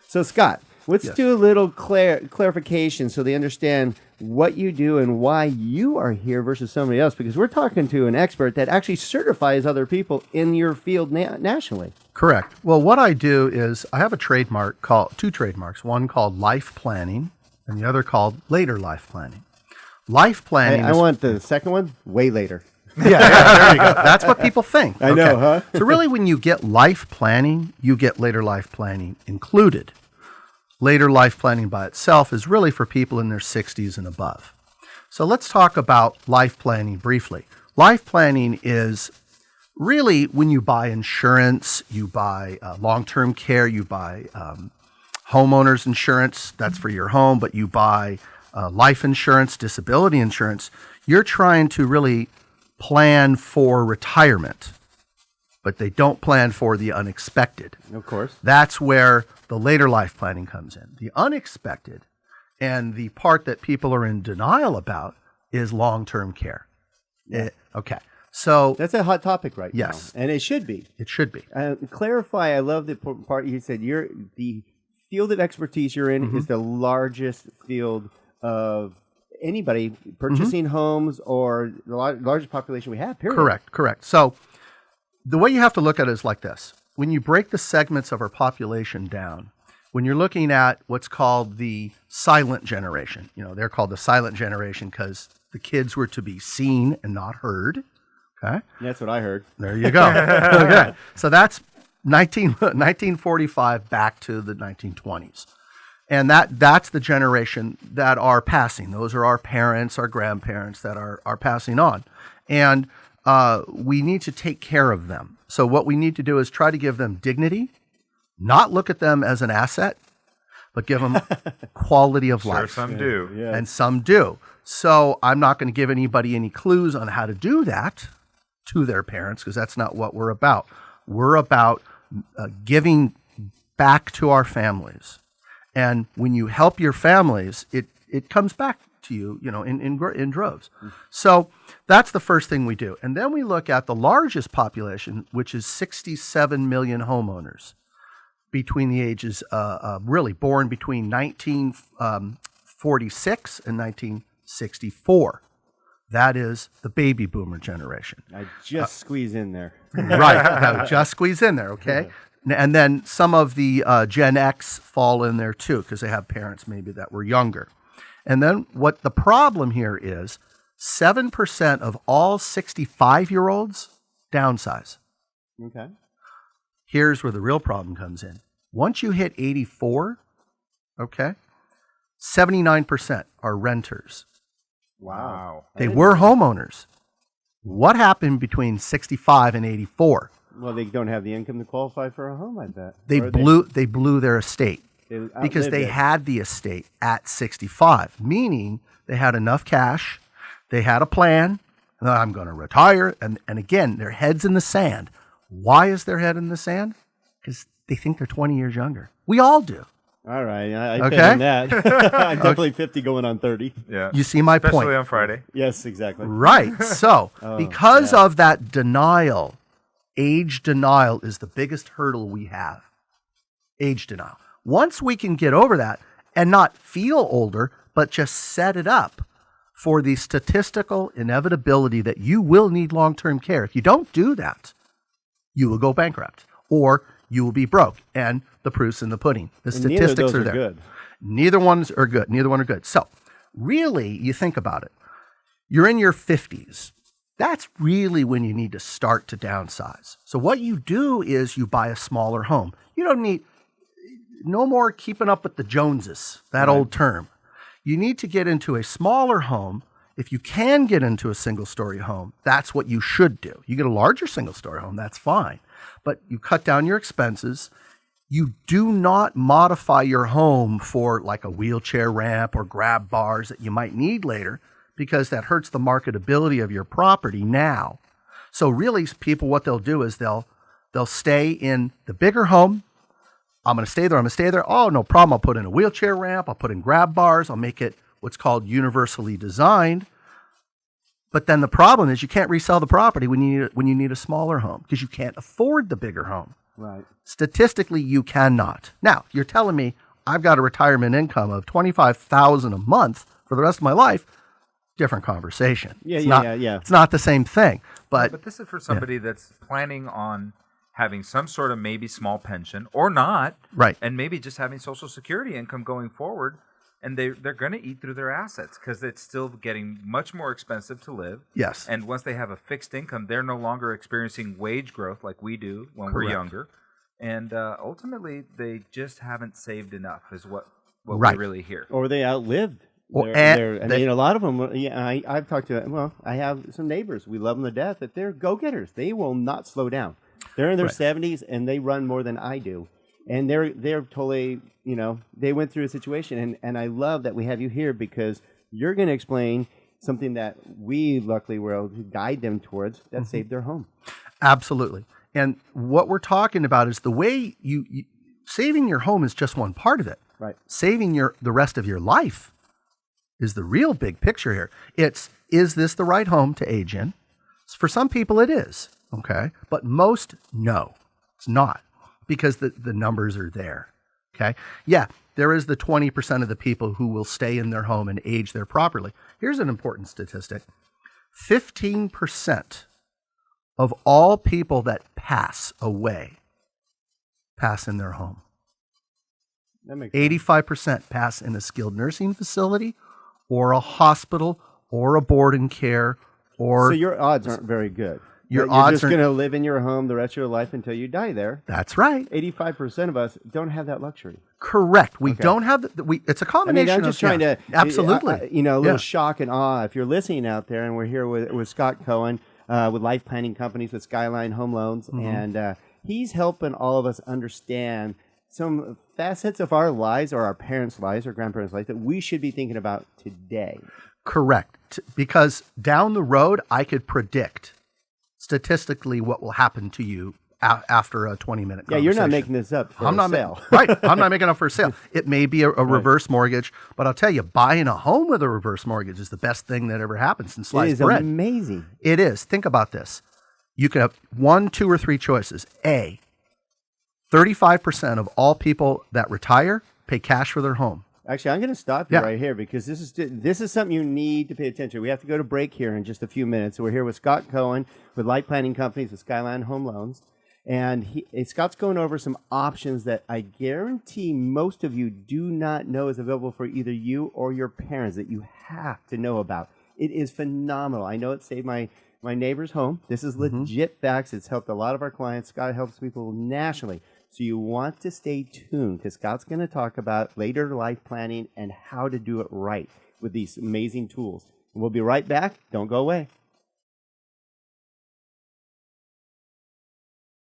So, Scott, let's Yes. do a little clarification so they understand what you do and why you are here versus somebody else, because we're talking to an expert that actually certifies other people in your field nationally. Correct. Well, what I do is I have two trademarks, one called life planning and the other called later life planning. Life planning I want the second one way later. yeah, there you go. That's what people think. I know, huh? So really, when you get life planning, you get later life planning included. Later life planning by itself is really for people in their 60s and above. So let's talk about life planning briefly. Life planning is really when you buy insurance, you buy long-term care, you buy homeowners insurance, that's for your home, but you buy life insurance, disability insurance, you're trying to really plan for retirement, but they don't plan for the unexpected. Of course. That's where the later life planning comes in. The unexpected and the part that people are in denial about is long-term care. Yeah. Okay. So That's a hot topic right Yes. now. And it should be. it should be. Clarify, I love the part you said. The field of expertise you're in is the largest field of anybody purchasing homes or the largest population we have, period. Correct. So the way you have to look at it is like this. When you break the segments of our population down, when you're looking at what's called the silent generation, they're called the silent generation because the kids were to be seen and not heard. Okay. That's what I heard. There you go. Okay. So that's 1945 back to the 1920s. And that's the generation that are passing. Those are our parents, our grandparents that are passing on. And we need to take care of them. So what we need to do is try to give them dignity, not look at them as an asset, but give them quality of life. Some do. Yeah. And some do. So I'm not going to give anybody any clues on how to do that to their parents because that's not what we're about. We're about giving back to our families. And when you help your families, it comes back to you, in droves. So that's the first thing we do. And then we look at the largest population, which is 67 million homeowners between the ages, really born between 1946 and 1964. That is the baby boomer generation. I just squeeze in there. Right. Now, just squeeze in there, okay? And then some of the Gen X fall in there too, because they have parents maybe that were younger. And then what the problem here is 7% of all 65-year-olds downsize. Okay. Here's where the real problem comes in. Once you hit 84, okay, 79% are renters. Wow. They were homeowners. What happened between 65 and 84? Well, they don't have the income to qualify for a home, I bet. They blew their estate because outlived they it. had the estate at 65, meaning they had enough cash, they had a plan, I'm going to retire, and again, their head's in the sand. Why is their head in the sand? Because they think they're 20 years younger. We all do. All right, I Okay. fit in that. I'm definitely 50 going on 30. Yeah. You see my Especially point? on Friday. Yes, exactly. Right. So, because of that denial, age denial is the biggest hurdle we have. Age denial. Once we can get over that and not feel older, but just set it up for the statistical inevitability that you will need long-term care. If you don't do that, you will go bankrupt or you will be broke. And the proof's in the pudding. The And neither of statistics those are there. good. Neither ones are good. Neither one are good. So, really, you think about it. You're in your 50s. That's really when you need to start to downsize. So what you do is you buy a smaller home. You don't need no more keeping up with the Joneses, that old term. You need to get into a smaller home. If you can get into a single-story home, that's what you should do. You get a larger single-story home, that's fine. But you cut down your expenses. You do not modify your home for like a wheelchair ramp or grab bars that you might need later, because that hurts the marketability of your property now. So really, people, what they'll do is they'll stay in the bigger home. I'm going to stay there. Oh, no problem. I'll put in a wheelchair ramp. I'll put in grab bars. I'll make it what's called universally designed. But then the problem is you can't resell the property when you need a smaller home because you can't afford the bigger home. Right. Statistically, you cannot. Now, you're telling me I've got a retirement income of $25,000 a month for the rest of my life. Different conversation. Yeah. It's not the same thing. But this is for somebody that's planning on having some sort of maybe small pension or not, Right. and maybe just having Social Security income going forward, and they're going to eat through their assets because it's still getting much more expensive to live. Yes. And once they have a fixed income, they're no longer experiencing wage growth like we do when we're Correct. younger. And ultimately, they just haven't saved enough is what Right. we really hear. Or they outlived. Or- I mean, a lot of them. Yeah, I've talked to. Well, I have some neighbors. We love them to death. That they're go-getters. They will not slow down. They're in their Right. 70s and they run more than I do. And they're totally, they went through a situation. And I love that we have you here because you're going to explain something that we luckily were able to guide them towards that saved their home. Absolutely. And what we're talking about is the way you saving your home is just one part of it. Right. Saving the rest of your life is the real big picture here. Is this the right home to age in? For some people it is, okay? But most, no, it's not, because the numbers are there, okay? Yeah, there is the 20% of the people who will stay in their home and age there properly. Here's an important statistic. 15% of all people that pass away pass in their home. That makes sense. 85% pass in a skilled nursing facility or a hospital or a boarding care or... So your odds aren't very good. Your You're odds just aren't- going to live in your home the rest of your life until you die there. That's right. 85% of us don't have that luxury. Correct. We Okay. don't have... it's a I mean, combination I'm just of... trying to... Absolutely. a little Yeah. shock and awe. If you're listening out there, and we're here with Scott Cohen, with life planning companies with Skyline Home Loans, and he's helping all of us understand some facets of our lives or our parents' lives or grandparents' lives that we should be thinking about today. Correct. Because down the road, I could predict statistically what will happen to you after a 20-minute Yeah, conversation. you're not making this up for I'm a not sale. Right. I'm not making it up for a sale. It may be a reverse mortgage, but I'll tell you, buying a home with a reverse mortgage is the best thing that ever happened since It sliced is bread. amazing. It is. Think about this. You can have 1, 2, or 3 choices. A, 35% of all people that retire pay cash for their home. Actually, I'm going to stop you Yeah. right here because this is something you need to pay attention to. We have to go to break here in just a few minutes. So we're here with Scott Cohen with Life Planning Companies with Skyline Home Loans. And Scott's going over some options that I guarantee most of you do not know is available for either you or your parents that you have to know about. It is phenomenal. I know it saved my neighbor's home. This is legit facts. It's helped a lot of our clients. Scott helps people nationally. So you want to stay tuned because Scott's going to talk about later life planning and how to do it right with these amazing tools. And we'll be right back. Don't go away.